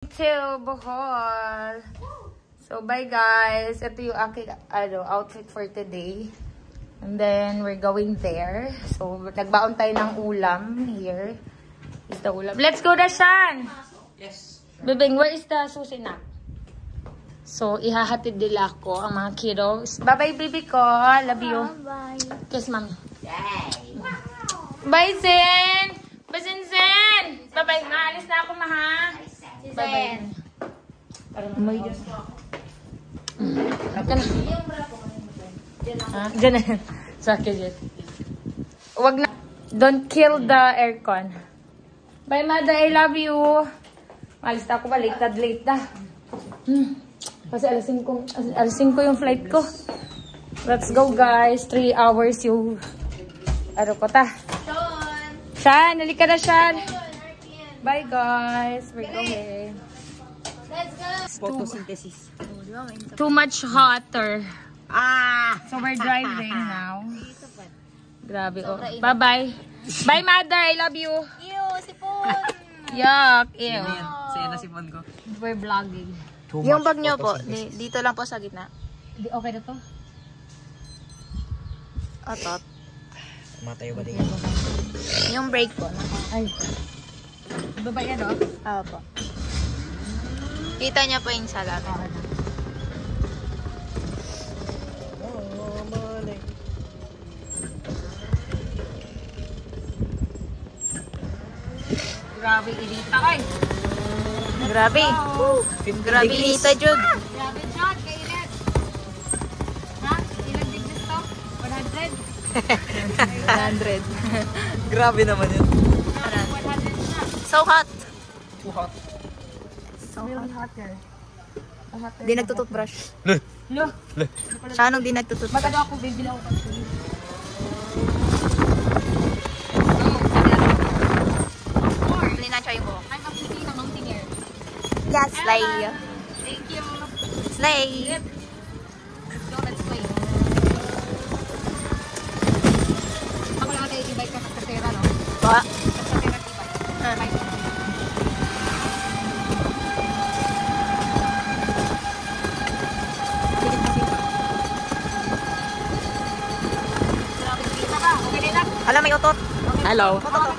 To Bohol. So, bye guys. Ito yung aking outfit for today. And then, we're going there. So, nagbaon tayo ng ulam here. Is the ulam. Let's go, Dashan! Yes. Bibing, where is the susi na? So, ihahatid nila ako ang mga kiddos. Bye-bye, baby ko. Love you. Bye. Kiss, mami. Yay! Bye, Zen! Bye, Zen! Bye-bye. Maalis na ako, maha. Bye-bye. May Diyos. Diyan na. Sakit yun. Huwag na. Don't kill the aircon. Bye, mother. I love you. Maalis na ako ba? Late na. Kasi alas 5 yung flight ko. Let's go, guys. 3 hours yung ko ta. Shan, halika na, Shan. Bye, guys. We're going. Let's go. Photosynthesis. Too much hotter. So we're driving now. Grabe, oh. Bye-bye. Bye, mother. I love you. Ew, sipon. Yuck. Ew. Sa'yo na sipon ko. We're vlogging. Yung bag nyo po, dito lang po sa gitna. Okay na to? Otot. Matayo ba din? Yung brake po. Ay. Baba yan, oh. Oo po. Kita niya po yung salat. Grabe, inita. Ay. Grabe. Grabe inita, Jud. Grabe, John. Kainit. Ha? Ilang degrees to? 100? 100. Grabe naman yun. 100 na. So hot. Too hot. So Really hot. hotter. Di nagtututbrush. Lo. Siya nung di nagtututbrush. Magkano ako, baby lang ako kasi. Linancha yung buhok. I'm actually a mountaineer. Yes, slay. Thank you. Slay. So, let's play. Ako lang natin i-bike ka sa kasera, no? Ba? Sa kasera tibay. Bike. Alam, may utot. Hello. Utot.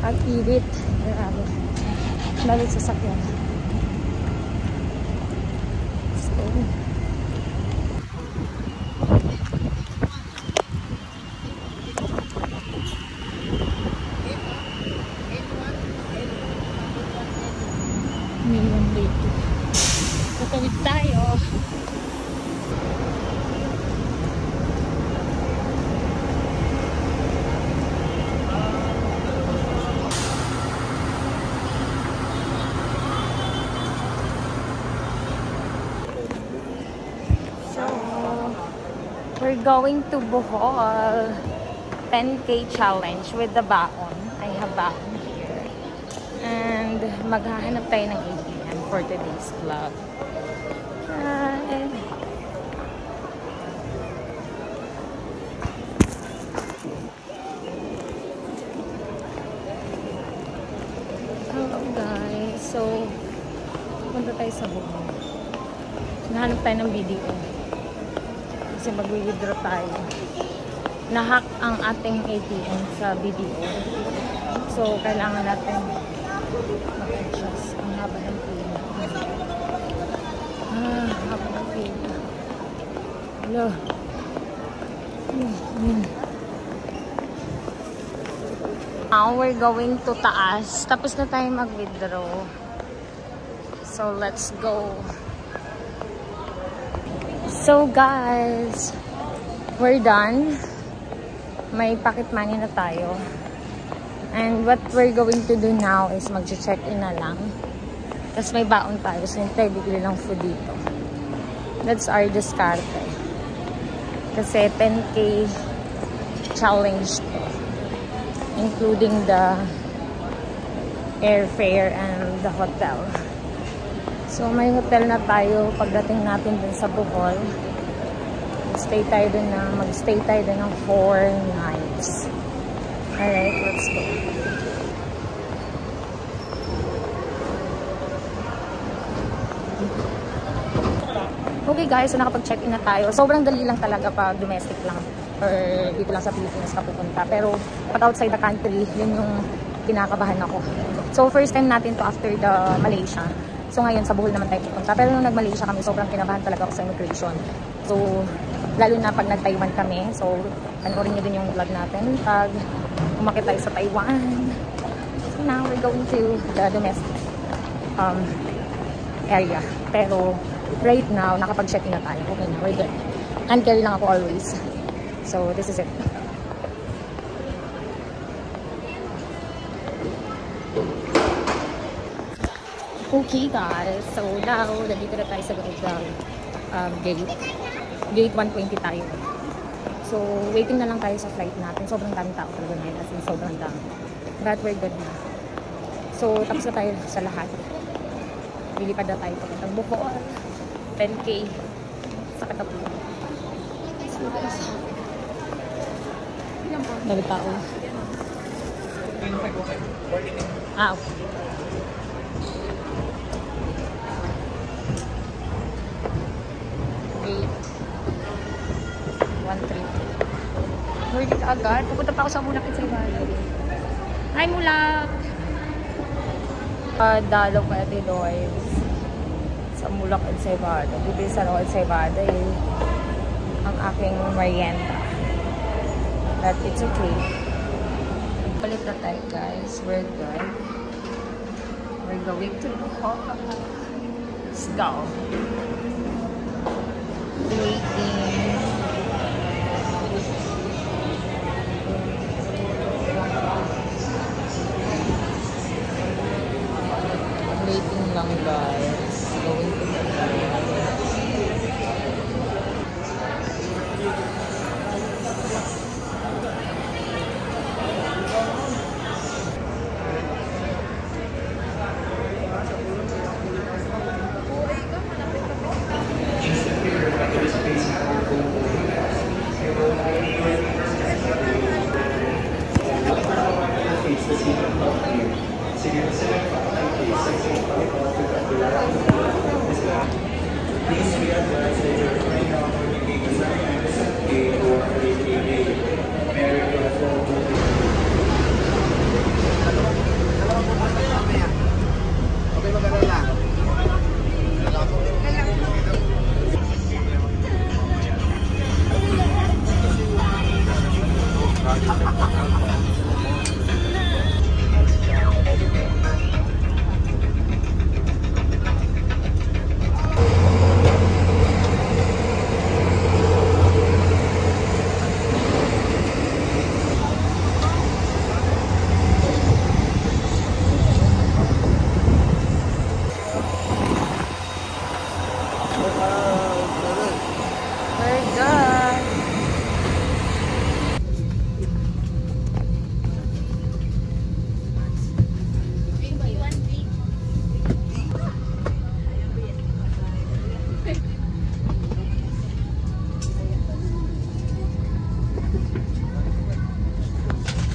Ang init. Grabe. Lalit sa sakyan. So, million dito. Tutawid tayo. We're going to Bohol 10K challenge with the baon. I have baon here. And maghahanap tayo ng ATM for today's vlog. Hi! Hello guys. So, punta tayo sa Bohol. Nahanap tayo ng video. Kasi mag-withdraw tayo. Nahack ang ating ATM sa video. So, kailangan natin mag-adjust. Ang haba ng pila. Haba ng pila. Hello. Now we're going to taas. Tapos na tayo mag-withdraw. So let's go. So guys, we're done. May pocket money na tayo. And what we're going to do now is mag-check-in na lang. Tapos may baon tayo. So hindi tayo bigli ng food dito. That's our diskarte. Kasi 10K challenge to. Including the airfare and the hotel. So may hotel na tayo pagdating natin dun sa Bohol. Magstay tayo dun ng 4 nights. Alright, let's go. Okay guys, so nakapag-check-in na tayo. Sobrang dali lang talaga pag domestic lang or dito lang sa Pilipinas ka pupunta. Pero pag outside the country, yun yung kinakabahan ako. So first time natin to after the Malaysia. So ngayon sa Bohol naman tayo pupunta. Pero nung nag-Malaysia kami, sobrang kinabahan talaga ako sa immigration. So lalo na pag nag-Taiwan kami. So panoorin nyo din yung vlog natin pag umakit tayo sa Taiwan. So now we're going to the domestic area. Pero right now, nakapag-check-in na tayo. Okay na, we're good. And carry lang ako always. So this is it. Okay guys, so now nandito na tayo sa loob ng gate 120 tayo. So waiting na lang tayo sa flight natin. Sobrang daming tao talaga ngayon, as in sobrang dami. But we're good na. So tapos na tayo sa lahat. Lilipad na tayo papuntang Bohol. 10K sa Katapuan. So guys, dami tao. Ah, okay. Worth it agad. Pupunta pa ako sa Mulak at Saybado. Hi Mulak! Dalo pa ito doon sa Mulak at Saybado. Dito sa Mulak at Saybado ang aking merienda. But it's okay. Palit na tayo guys. We're good. We're going to Bohol. Let's go. Waiting. Waiting lang guys. Going to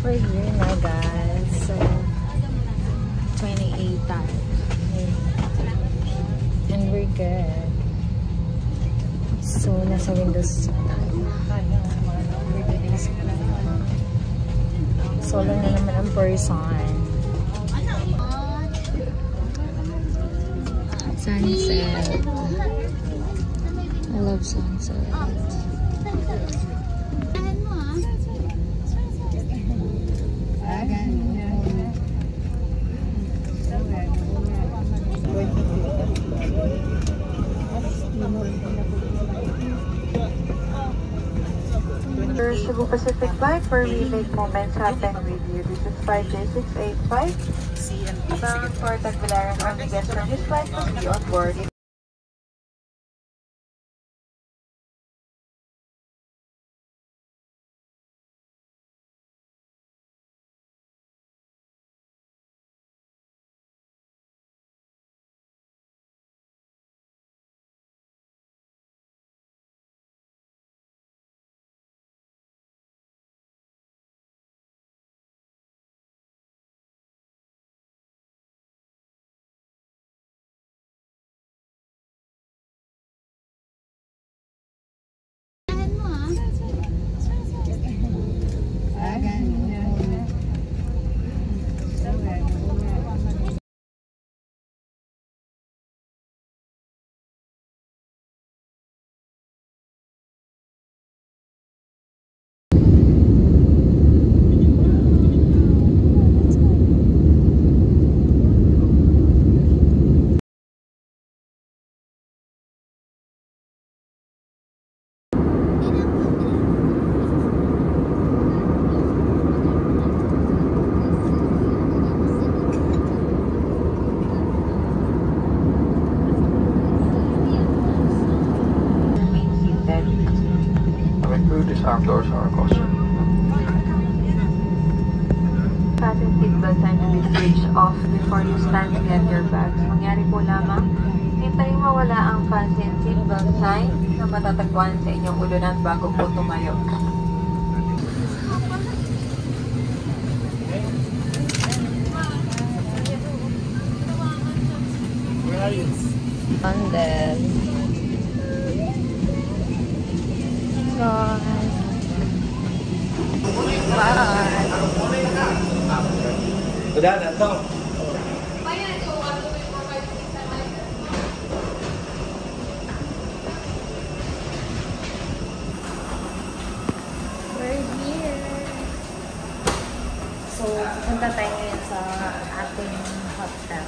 we're here na guys. So 28 tayo. And we're good. So nasa windows tayo. Solo na naman ang person. Sunset. I love sunset. Cebu Pacific flight where we make moments happen with you. This is 5J685. Bound for Tagbilaran. Only guests from this flight must be on board. Armed doors are closed. Fasten seatbelt sign to be switched off before you stand to get your bags. Mangyari po lamang, hintayin mawala ang fasten seatbelt sign na matatagpuan sa inyong ulunan bago po tumayo. London. God. Udah, datang. We're here. So, punta tayo ngayon sa ating hotel.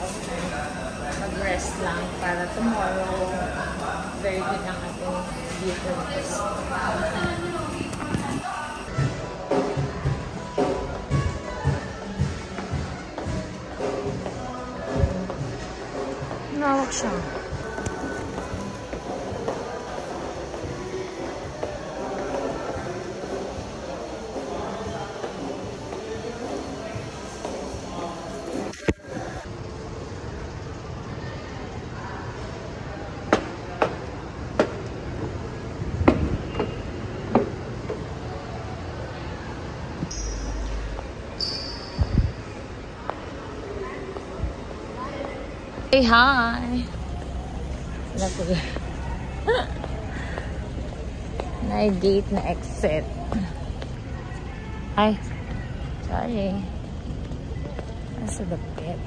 Mag-rest lang para tomorrow. Very good ang ating view. Nawak siya. Say hi! Sila po yun. Na-gate na exit. Ay! Sorry. Nasa dapit.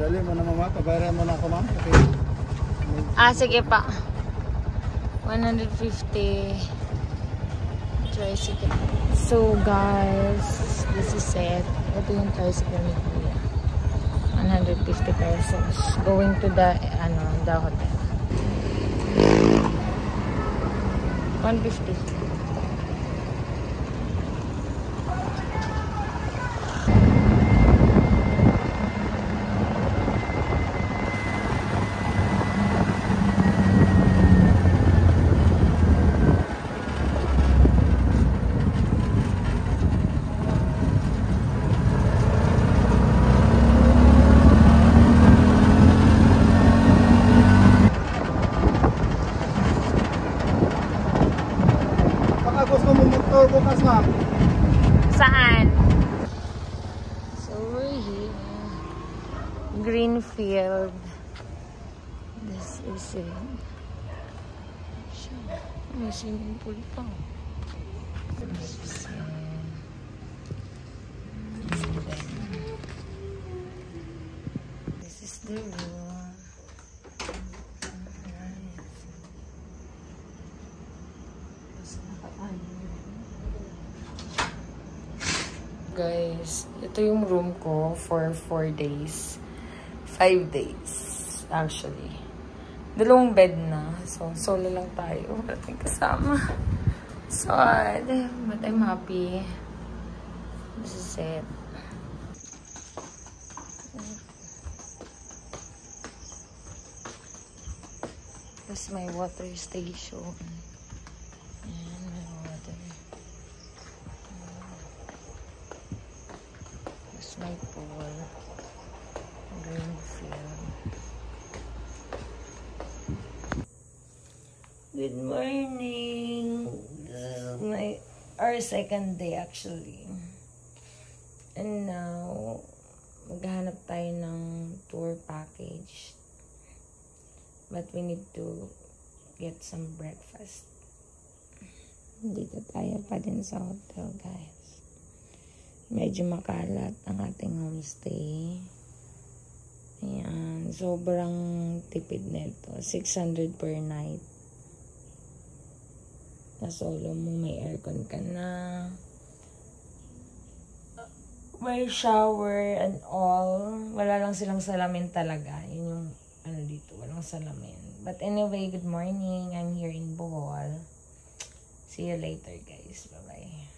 Dali mo na mama, pabayaran mo na ako ma'am. Okay. Sige pa. 150 tricycle. So guys, this is it. Ito yung tricycle ni Kuya. 150 pesos. Going to the hotel. 150. Gusto mo motor bukas ma'am? Saan? So we're here. Greenfield. This is it. May swimming pool pa. This is it. This is the room. Guys, ito yung room ko for 4 days. 5 days, actually. 2 bed na. So, solo lang tayo. Wala tayong kasama. Sad. But I'm happy. This is it. This is my water station. Ayan, my water. This is my pool. Green field. Good morning. This is our second day actually. And now, maghahanap tayo ng tour package. But we need to get some breakfast. Dito tayo pa din sa hotel, guys. Medyo makalat ang ating homestay. Ayan. Sobrang tipid nito. 600 per night. Na solo mo, may aircon ka na. May shower and all. Wala lang silang salamin talaga. Yun yung ano dito, walang salamin. But anyway, good morning. I'm here in Bohol. See you later, guys. Bye-bye.